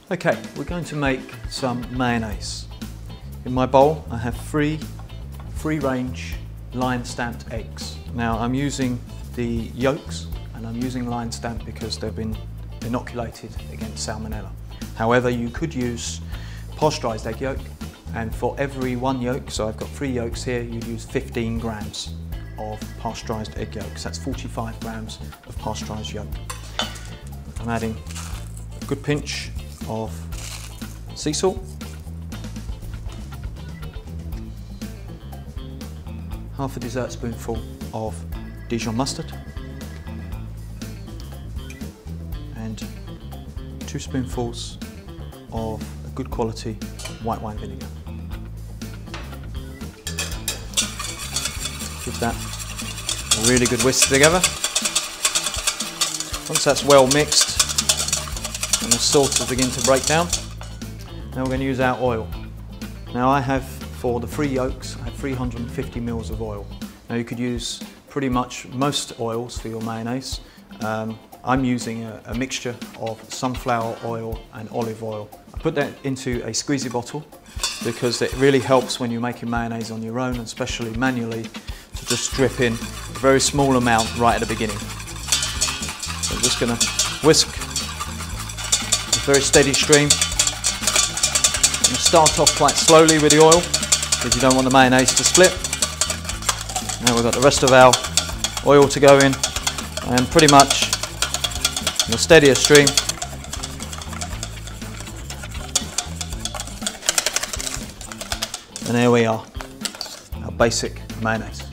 Okay, we're going to make some mayonnaise. In my bowl I have three free-range line-stamped eggs. Now I'm using the yolks and I'm using line-stamped because they've been inoculated against salmonella. However, you could use pasteurised egg yolk, and for every one yolk, so I've got 3 yolks here, you'd use 15 grams of pasteurised egg yolks. That's 45 grams of pasteurised yolk. I'm adding a good pinch of sea salt, half a dessert spoonful of Dijon mustard, and 2 spoonfuls of a good quality white wine vinegar. Give that a really good whisk together. Once that's well mixed and the salt will begin to break down, now we're going to use our oil. Now I have, for the 3 yolks, I have 350 ml of oil. Now you could use pretty much most oils for your mayonnaise. I'm using a mixture of sunflower oil and olive oil. I put that into a squeezy bottle because it really helps when you're making mayonnaise on your own, and especially manually, to just drip in a very small amount right at the beginning. So I'm just going to whisk a very steady stream. I'm going to start off quite slowly with the oil because you don't want the mayonnaise to split. Now we've got the rest of our oil to go in, and pretty much in a steadier stream. And there we are, our basic mayonnaise.